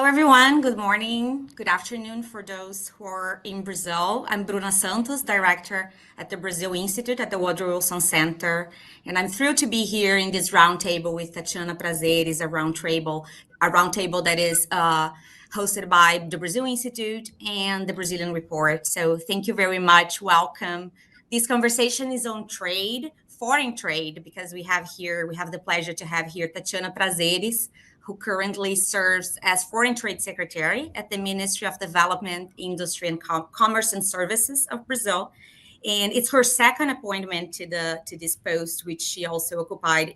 Hello, everyone. Good morning, good afternoon for those who are in Brazil. I'm Bruna Santos, director at the Brazil Institute at the Woodrow Wilson Center, and I'm thrilled to be here in this roundtable with Tatiana Prazeres, a roundtable that is hosted by the Brazil Institute and the Brazilian Report. So thank you very much. Welcome. This conversation is on trade, foreign trade, because we have the pleasure to have here Tatiana Prazeres, who currently serves as Foreign Trade Secretary at the Ministry of Development, Industry, and Commerce and Services of Brazil. And it's her second appointment to this post, which she also occupied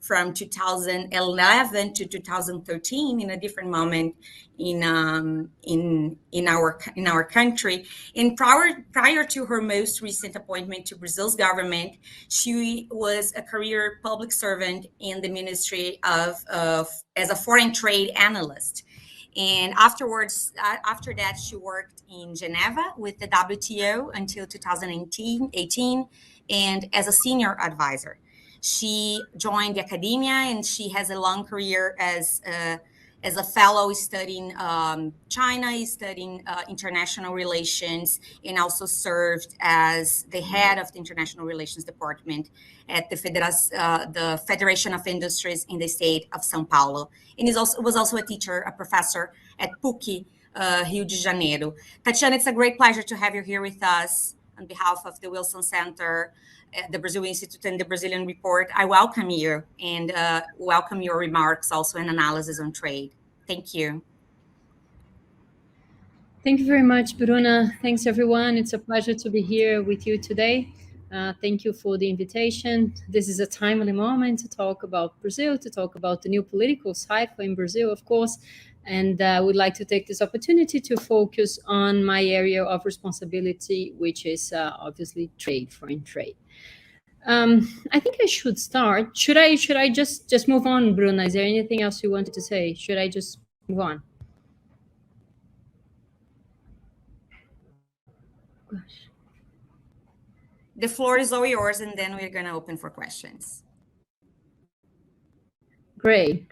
from 2011 to 2013 in a different moment in our country. And prior to her most recent appointment to Brazil's government, she was a career public servant in the Ministry as a foreign trade analyst. And after that, she worked in Geneva with the WTO until 2018, and as a senior advisor. She joined the academia, and she has a long career as a fellow studying China, studying international relations, and also served as the head of the International Relations Department at the Federation of Industries in the state of São Paulo. And was also a teacher, a professor at PUC, Rio de Janeiro. Tatiana, it's a great pleasure to have you here with us on behalf of the Wilson Center, the Brazil Institute, and the Brazilian Report. I welcome you and welcome your remarks also and analysis on trade. Thank you. Thank you very much, Bruna. Thanks, everyone. It's a pleasure to be here with you today. Thank you for the invitation. This is a timely moment to talk about Brazil, to talk about the new political cycle in Brazil, of course. And I would like to take this opportunity to focus on my area of responsibility, which is obviously trade, foreign trade. I think I should start. Should I just move on, Bruna? Is there anything else you wanted to say? Should I just move on? Gosh. The floor is all yours, and then we're going to open for questions. Great.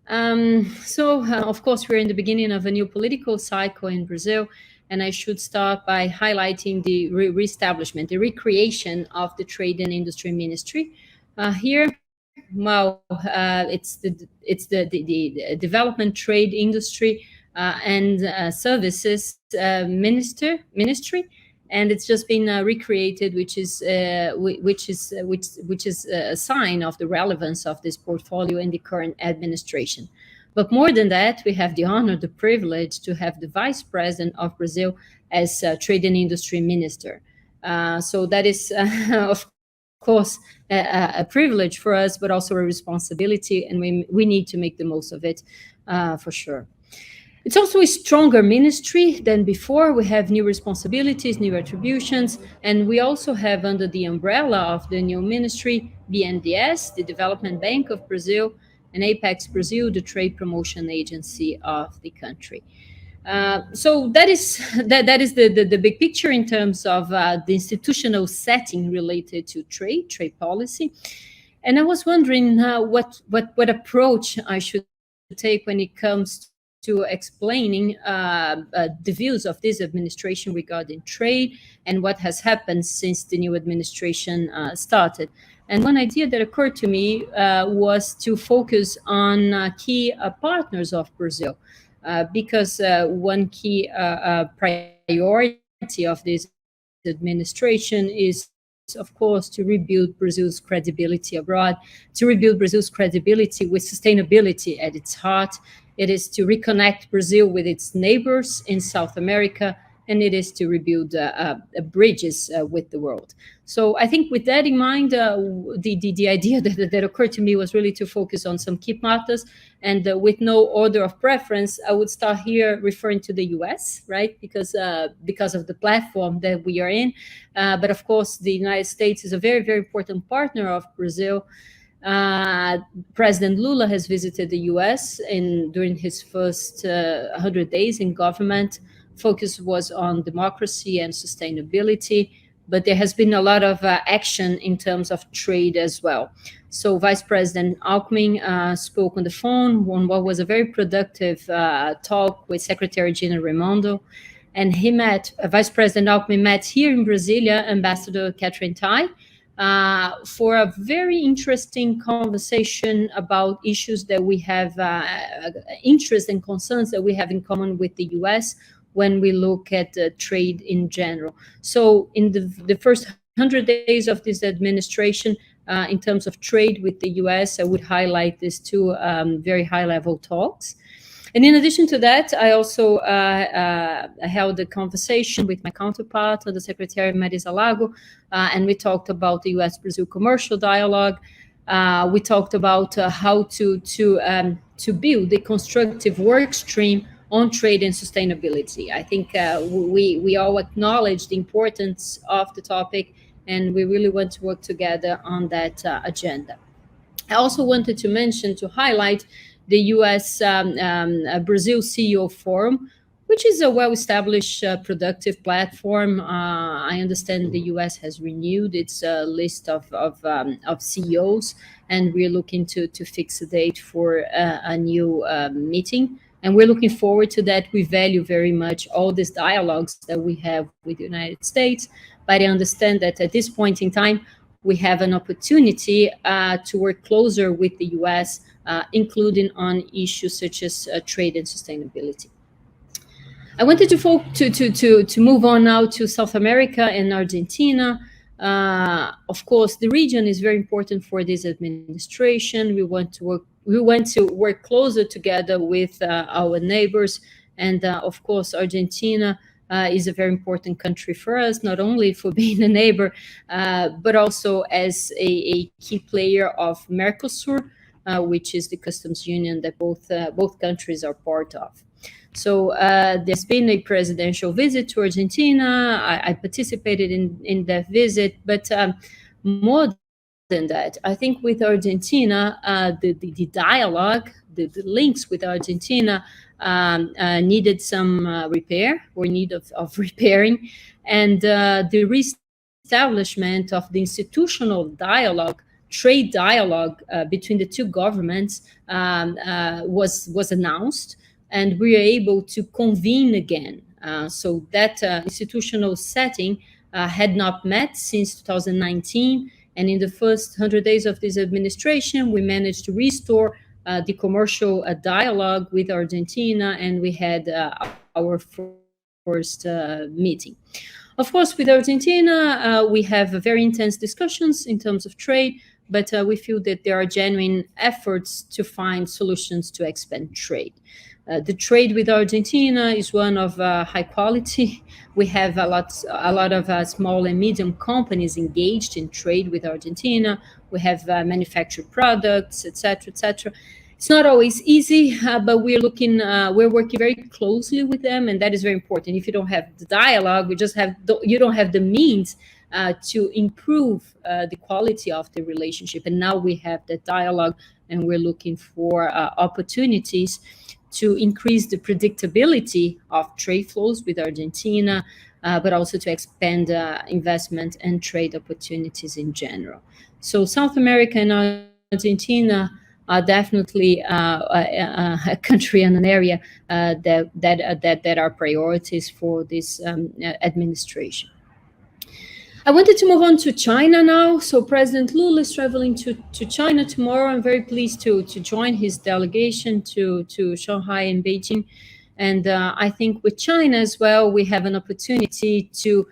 Of course, we're in the beginning of a new political cycle in Brazil, and I should start by highlighting the reestablishment, the recreation of the Trade and Industry Ministry. It's the Development, Trade, Industry, and Services Ministry. And it's just been recreated, which is a sign of the relevance of this portfolio in the current administration. But more than that, we have the honor, the privilege to have the Vice President of Brazil as Trade and Industry Minister. So that is, of course, a privilege for us, but also a responsibility, and we need to make the most of it for sure. It's also a stronger ministry than before. We have new responsibilities, new attributions, and we also have under the umbrella of the new ministry, BNDES, the Development Bank of Brazil, and Apex Brazil, the trade promotion agency of the country. So that is the big picture in terms of the institutional setting related to trade policy. And I was wondering what approach I should take when it comes to explaining the views of this administration regarding trade and what has happened since the new administration started. And one idea that occurred to me was to focus on key partners of Brazil, because one key priority of this administration is, of course, to rebuild Brazil's credibility abroad, to rebuild Brazil's credibility with sustainability at its heart. It is to reconnect Brazil with its neighbors in South America, and it is to rebuild bridges with the world. So I think with that in mind, the idea that occurred to me was really to focus on some key matters, and with no order of preference, I would start here referring to the US, right? Because of the platform that we are in. But of course, the United States is a very, very important partner of Brazil. President Lula has visited the US during his first 100 days in government. Focus was on democracy and sustainability. but there has been a lot of action in terms of trade as well. So Vice President Alckmin spoke on the phone on what was a very productive talk with Secretary General Raimondo. And Vice President Alckmin met here in Brasilia Ambassador Catherine Tai for a very interesting conversation about issues that we have, interest and concerns that we have in common with the US when we look at trade in general. So in the first 100 days of this administration, in terms of trade with the US, I would highlight these two very high-level talks. And in addition to that, I also held a conversation with my counterpart, the Secretary Marisa Lago, and we talked about the U.S.-Brazil commercial dialogue. We talked about how to build a constructive work stream on trade and sustainability. I think we all acknowledge the importance of the topic, and we really want to work together on that agenda. I also wanted to highlight the U.S. Brazil CEO Forum, which is a well-established, productive platform. I understand the U.S. has renewed its list of CEOs, and we're looking to fix a date for a new meeting. And we're looking forward to that. We value very much all these dialogues that we have with the United States, but I understand that at this point in time, we have an opportunity to work closer with the U.S., including on issues such as trade and sustainability. I wanted to move on now to South America and Argentina. Of course, the region is very important for this administration. We want to work closer together with our neighbors, and of course, Argentina is a very important country for us, not only for being a neighbor, but also as a key player of Mercosur, which is the customs union that both countries are part of. So there's been a presidential visit to Argentina. I participated in that visit, but more than that, I think with Argentina, the dialogue, the links with Argentina needed some repair, or need of repairing, and the reestablishment of the institutional dialogue, trade dialogue between the two governments was announced, and we are able to convene again. So that institutional setting had not met since 2019, and in the first 100 days of this administration, we managed to restore the commercial dialogue with Argentina, and we had our first meeting. Of course, with Argentina, we have very intense discussions in terms of trade, but we feel that there are genuine efforts to find solutions to expand trade. The trade with Argentina is one of high quality. We have a lot of small and medium companies engaged in trade with Argentina. We have manufactured products, etc., etc. It's not always easy, but we're working very closely with them, and that is very important. If you don't have the dialogue, you don't have the means to improve the quality of the relationship. And now we have the dialogue, and we're looking for opportunities to increase the predictability of trade flows with Argentina, but also to expand investment and trade opportunities in general. So South America and Argentina are definitely a country and an area that are priorities for this administration. I wanted to move on to China now. So President Lula is traveling to China tomorrow. I'm very pleased to join his delegation to Shanghai and Beijing. And I think with China as well, we have an opportunity to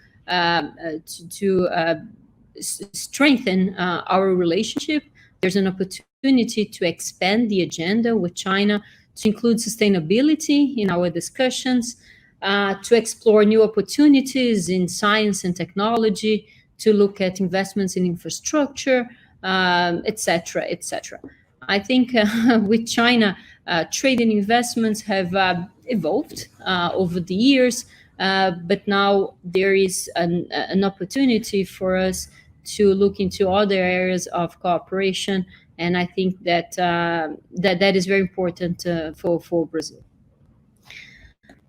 strengthen our relationship. There's an opportunity to expand the agenda with China to include sustainability in our discussions, to explore new opportunities in science and technology, to look at investments in infrastructure, etc., etc. I think with China, trade and investments have evolved over the years, but now there is an opportunity for us to look into other areas of cooperation, and I think that that is very important for Brazil.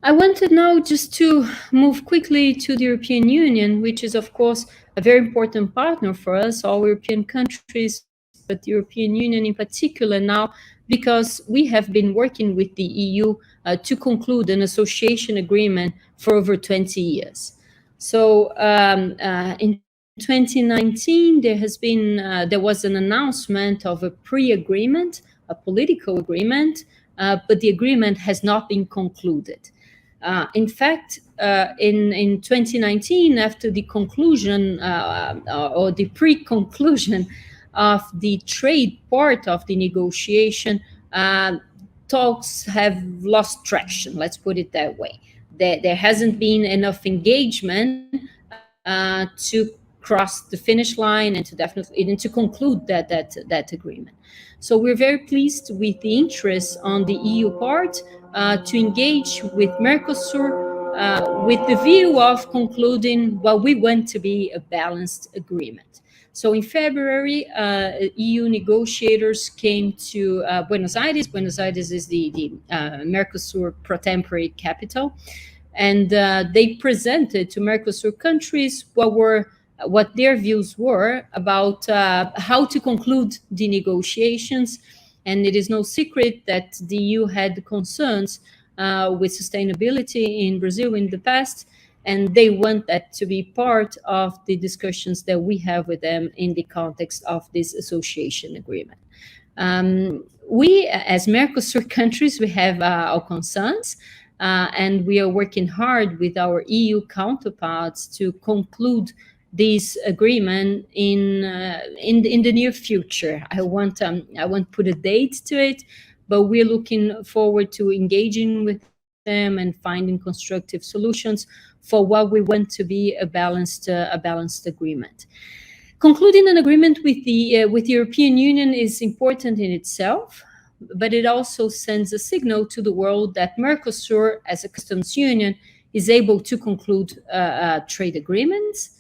I wanted now just to move quickly to the European Union, which is, of course, a very important partner for us, all European countries, but the European Union in particular now, because we have been working with the EU to conclude an association agreement for over 20 years. So in 2019, there was an announcement of a pre-agreement, a political agreement, but the agreement has not been concluded. In fact, in 2019, after the conclusion or the pre-conclusion of the trade part of the negotiation, talks have lost traction. Let's put it that way. There hasn't been enough engagement to cross the finish line and to conclude that agreement. So we're very pleased with the interest on the EU part to engage with Mercosur with the view of concluding what we want to be a balanced agreement. So in February, EU negotiators came to Buenos Aires. Buenos Aires is the Mercosur pro tempore capital. And they presented to Mercosur countries what their views were about how to conclude the negotiations. And it is no secret that the EU had concerns with sustainability in Brazil in the past, and they want that to be part of the discussions that we have with them in the context of this association agreement. We, as Mercosur countries, we have our concerns, and we are working hard with our EU counterparts to conclude this agreement in the near future. I won't put a date to it, but we're looking forward to engaging with them and finding constructive solutions for what we want to be a balanced agreement. Concluding an agreement with the European Union is important in itself, but it also sends a signal to the world that Mercosur, as a customs union, is able to conclude trade agreements.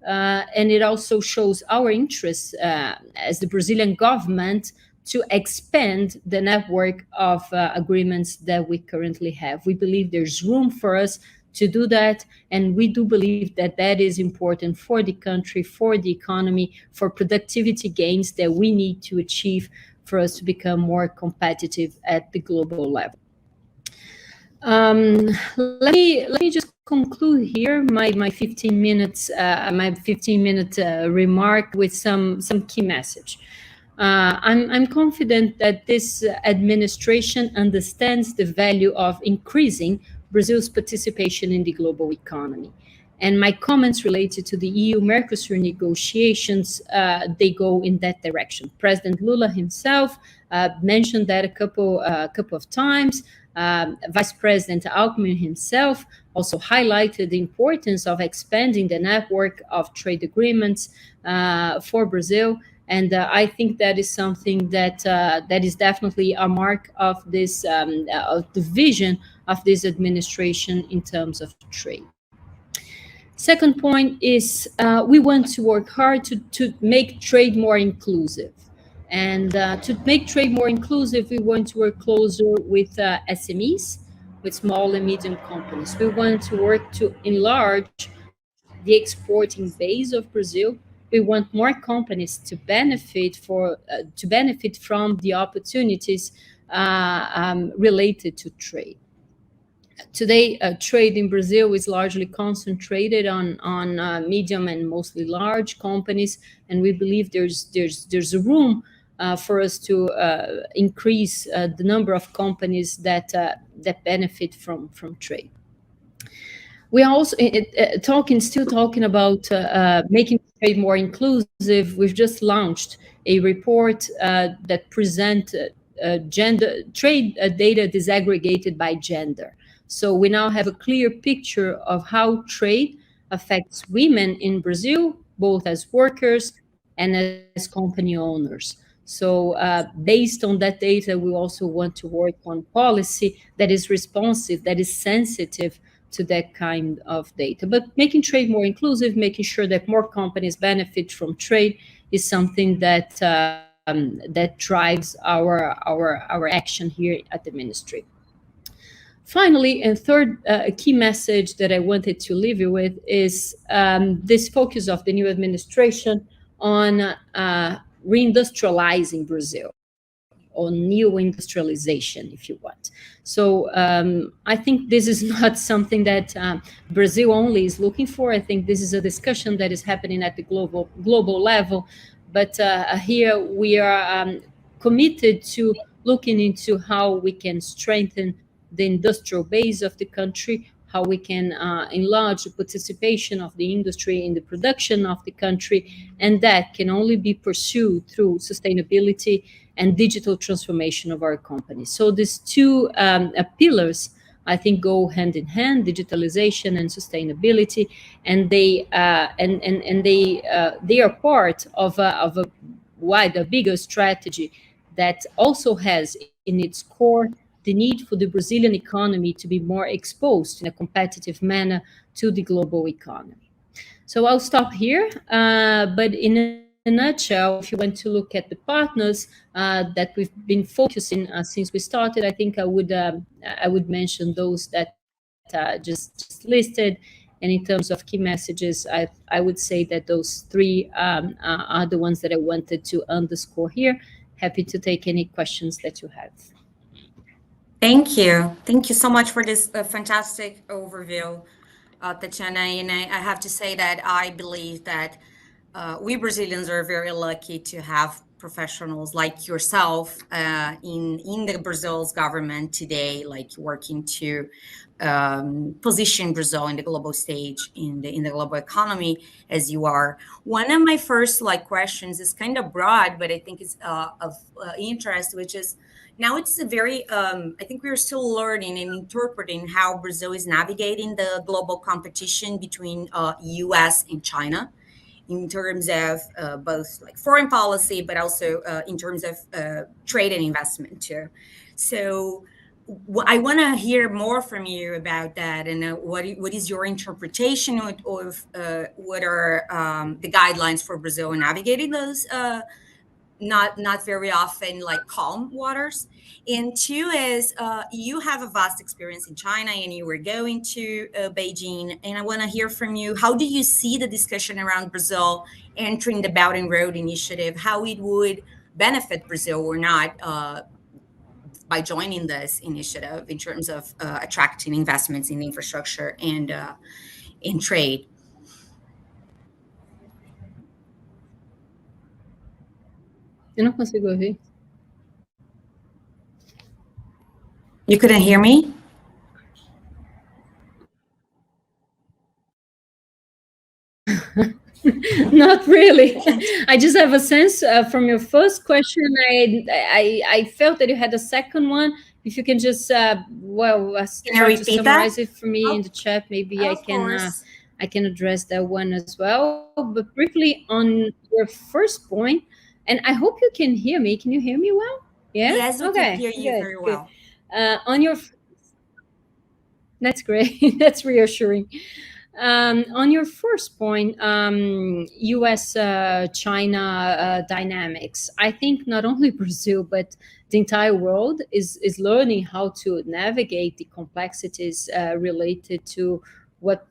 And it also shows our interest as the Brazilian government to expand the network of agreements that we currently have. We believe there's room for us to do that, and we do believe that that is important for the country, for the economy, for productivity gains that we need to achieve for us to become more competitive at the global level. Let me just conclude here my 15 minutes my 15-minute remark with some key message. I'm confident that this administration understands the value of increasing Brazil's participation in the global economy. And my comments related to the EU-Mercosur negotiations, they go in that direction. President Lula himself mentioned that a couple of times. Vice President Alckmin himself also highlighted the importance of expanding the network of trade agreements for Brazil. And I think that is something that is definitely a mark of this of the vision of this administration in terms of trade. Second point is we want to work hard to make trade more inclusive. And to make trade more inclusive, we want to work closer with SMEs, with small and medium companies. We want to work to enlarge the exporting base of Brazil. We want more companies to benefit from the opportunities related to trade. Today, trade in Brazil is largely concentrated on medium and mostly large companies, and we believe there's a room for us to increase the number of companies that benefit from trade. We are also still talking about making trade more inclusive. We've just launched a report that presents gender trade data disaggregated by gender. So we now have a clear picture of how trade affects women in Brazil, both as workers and as company owners. So based on that data, we also want to work on policy that is responsive, that is sensitive to that kind of data. But making trade more inclusive, making sure that more companies benefit from trade is something that that drives our action here at the ministry. Finally, and third, a key message that I wanted to leave you with is this focus of the new administration on reindustrializing Brazil, or new industrialization, if you want. So I think this is not something that Brazil only is looking for. I think this is a discussion that is happening at the global level. But here we are committed to looking into how we can strengthen the industrial base of the country, how we can enlarge the participation of the industry in the production of the country, and that can only be pursued through sustainability and digital transformation of our company. So these two pillars, I think, go hand in hand: digitalization and sustainability, and they are part of a wider, bigger strategy that also has in its core the need for the Brazilian economy to be more exposed in a competitive manner to the global economy. So I'll stop here. But in a nutshell, if you want to look at the partners that we've been focusing since we started, I think I would mention those that just listed. And in terms of key messages, I would say that those three are the ones that I wanted to underscore here. Happy to take any questions that you have. Thank you. Thank you so much for this fantastic overview, Tatiana. And I have to say that I believe that we Brazilians are very lucky to have professionals like yourself in the Brazil's government today, like working to position Brazil in the global stage, in the global economy, as you are. One of my first questions is kind of broad, but I think it's of interest, which is, now it's a very I think we're still learning and interpreting how Brazil is navigating the global competition between US and China, in terms of both like foreign policy, but also in terms of trade and investment too. So I want to hear more from you about that, and what is your interpretation of what are the guidelines for Brazil in navigating those not very often like calm waters. And two is you have a vast experience in China, and you were going to Beijing, and I want to hear from you, how do you see the discussion around Brazil entering the Belt and Road Initiative, how it would benefit Brazil or not by joining this initiative in terms of attracting investments in infrastructure and in trade? Eu não consigo ouvir. You couldn't hear me? Not really. I just have a sense from your first question. I felt that you had a second one. If you can just try to summarize it for me in the chat, maybe I can address that one as well. But briefly on your first point, and I hope you can hear me. Can you hear me well? Yeah. Yes, we can hear you very well. That's great. That's reassuring. On your first point, U.S.-China dynamics, I think not only Brazil, but the entire world is learning how to navigate the complexities related to what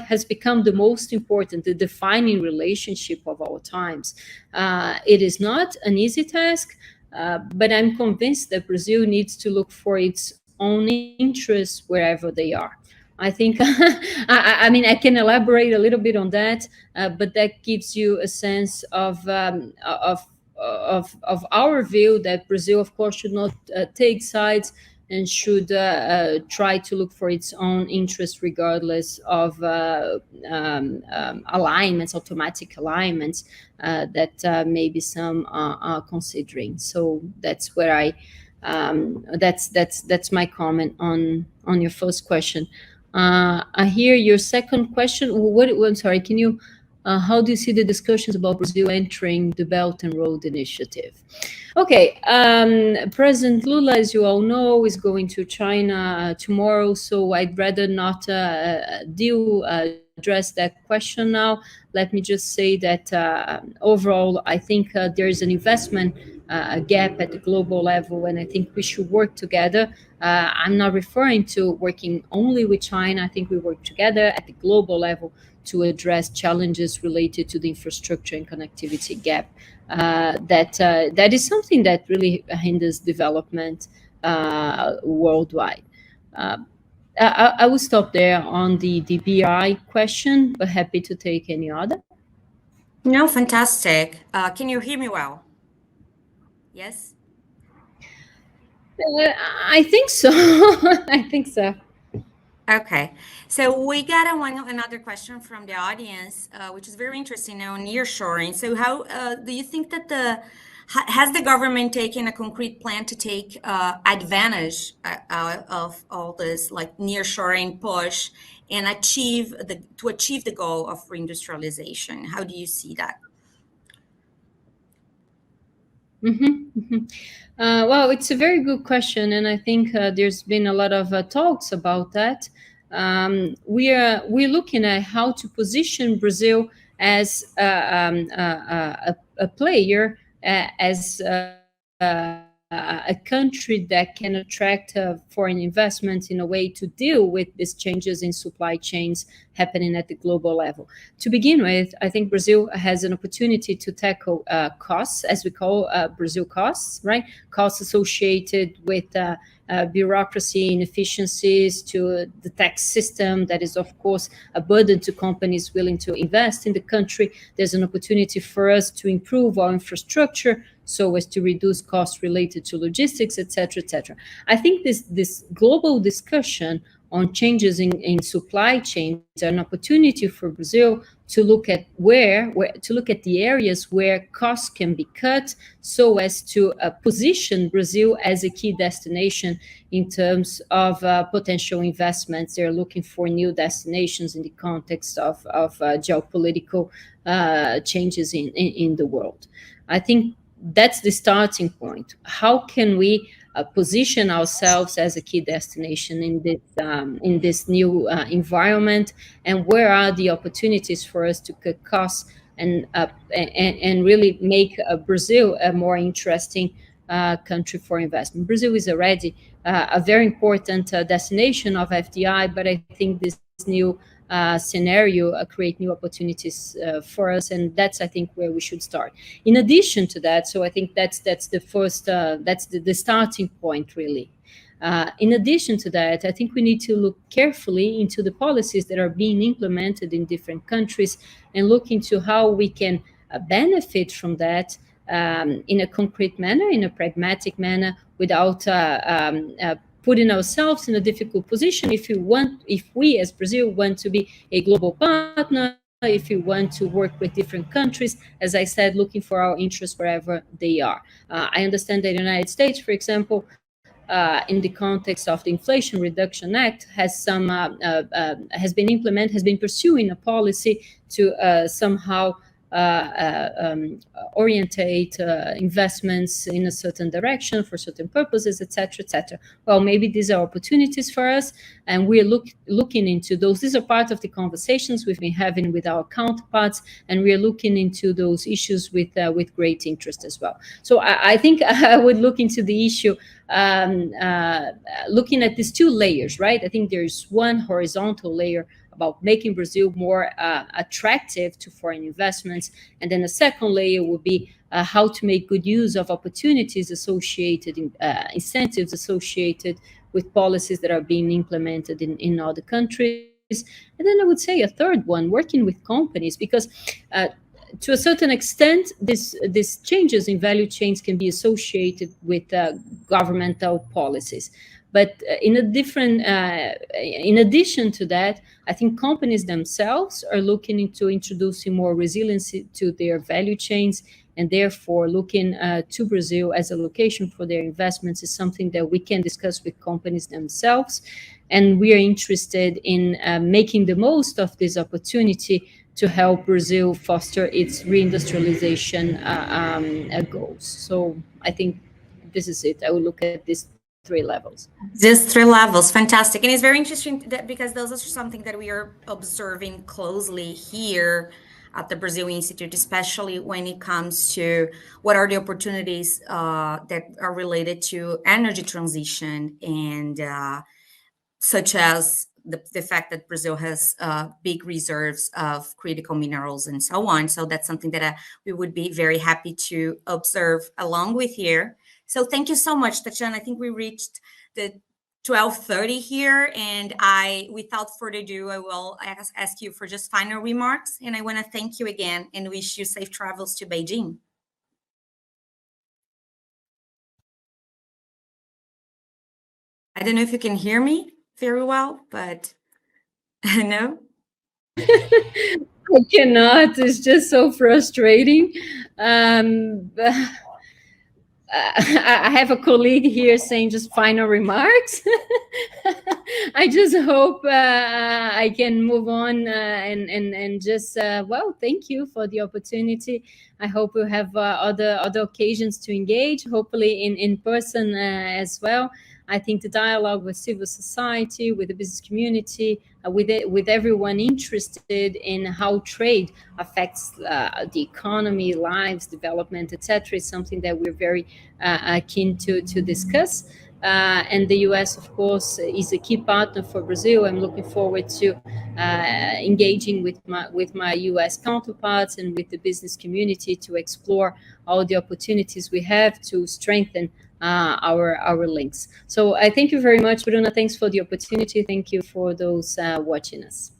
has become the most important, the defining relationship of our times. It is not an easy task, but I'm convinced that Brazil needs to look for its own interests wherever they are. I think, I mean, I can elaborate a little bit on that, but that gives you a sense of our view that Brazil, of course, should not take sides and should try to look for its own interest, regardless of alignments, automatic alignments that maybe some are considering. So that's where that's my comment on your first question. I hear your second question. I'm sorry. Can you? How do you see the discussions about Brazil entering the Belt and Road Initiative? Okay. President Lula, as you all know, is going to China tomorrow, so I'd rather not address that question now. Let me just say that overall, I think there is an investment a gap at the global level, and I think we should work together. I'm not referring to working only with China. I think we work together at the global level to address challenges related to the infrastructure and connectivity gap. That is something that really hinders development worldwide. Uh, I will stop there on the BRI question, but happy to take any other. No, fantastic. Can you hear me well? Yes? I think so. I think so. Okay, so we got another question from the audience, which is very interesting now, nearshoring. So how do you think that has the government taken a concrete plan to take advantage of all this like nearshoring push and achieve the goal of reindustrialization? How do you see that? Well, it's a very good question, and I think there's been a lot of talks about that. We're looking at how to position Brazil as a player, as a country that can attract foreign investment in a way to deal with these changes in supply chains happening at the global level. To begin with, I think Brazil has an opportunity to tackle costs, as we call Brazil costs, right? Costs associated with bureaucracy, inefficiencies, to the tax system that is, of course, a burden to companies willing to invest in the country. There's an opportunity for us to improve our infrastructure so as to reduce costs related to logistics, et cetera, I think this global discussion on changes in supply chains are an opportunity for Brazil to look at to look at the areas where costs can be cut, so as to position Brazil as a key destination in terms of potential investments. They're looking for new destinations in the context of geopolitical changes in the world. I think that's the starting point. How can we position ourselves as a key destination in this new environment, and where are the opportunities for us to cut costs and really make Brazil a more interesting country for investment? Brazil is already a very important destination of FDI, but I think this new scenario create new opportunities for us, and that's, I think, where we should start. In addition to that, so I think that's the first that's the starting point, really. In addition to that, I think we need to look carefully into the policies that are being implemented in different countries and look into how we can benefit from that in a concrete manner, in a pragmatic manner, without putting ourselves in a difficult position if we as Brazil want to be a global partner, if we want to work with different countries, as I said, looking for our interests wherever they are. I understand that the United States, for example, in the context of the Inflation Reduction Act, has been pursuing a policy to somehow orientate investments in a certain direction for certain purposes, etc., etc. Well, maybe these are opportunities for us, and we're looking into those. These are part of the conversations we've been having with our counterparts, and we're looking into those issues with great interest as well. So I think I would look into the issue looking at these two layers, right? I think there's one horizontal layer about making Brazil more attractive to foreign investments. And then the second layer would be how to make good use of opportunities associated, incentives associated with policies that are being implemented in other countries. And then I would say a third one, working with companies, because to a certain extent, these changes in value chains can be associated with governmental policies. But in addition to that, I think companies themselves are looking into introducing more resiliency to their value chains, and therefore looking to Brazil as a location for their investments is something that we can discuss with companies themselves. And we are interested in making the most of this opportunity to help Brazil foster its reindustrialization goals. So I think this is it. I will look at these three levels. These three levels, fantastic. And it's very interesting because those are something that we are observing closely here at the Brazil Institute, especially when it comes to what are the opportunities that are related to energy transition and such as the fact that Brazil has big reserves of critical minerals and so on. So that's something that we would be very happy to observe along with here. So thank you so much, Tatiana. I think we reached the 12:30 here, and without further ado, I will ask you for just final remarks. And I want to thank you again and wish you safe travels to Beijing. I don't know if you can hear me very well, but no. I cannot. It's just so frustrating. I have a colleague here saying just final remarks. I just hope I can move on and just well, thank you for the opportunity. I hope we'll have other occasions to engage, hopefully in person as well. I think the dialogue with civil society, with the business community, with everyone interested in how trade affects the economy, lives, development, etc., is something that we're very keen to discuss. And the US, of course, is a key partner for Brazil. I'm looking forward to engaging with my US counterparts and with the business community to explore all the opportunities we have to strengthen our links. So I thank you very much, Bruna. Thanks for the opportunity. Thank you for those watching us.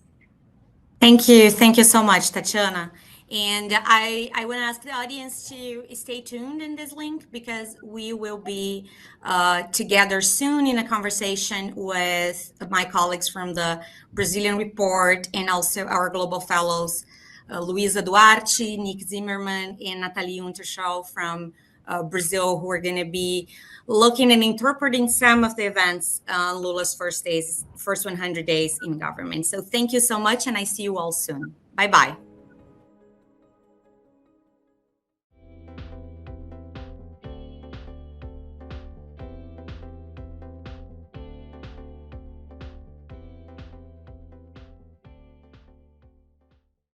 Thank you. Thank you so much, Tatiana. And I want to ask the audience to stay tuned in this link because we will be together soon in a conversation with my colleagues from the Brazilian Report and also our global fellows, Luisa Duarte, Nick Zimmerman, and Nathalie Unterschau from Brazil, who are going to be looking and interpreting some of the events Lula's first 100 days in government. So thank you so much, and I see you all soon. Bye-bye.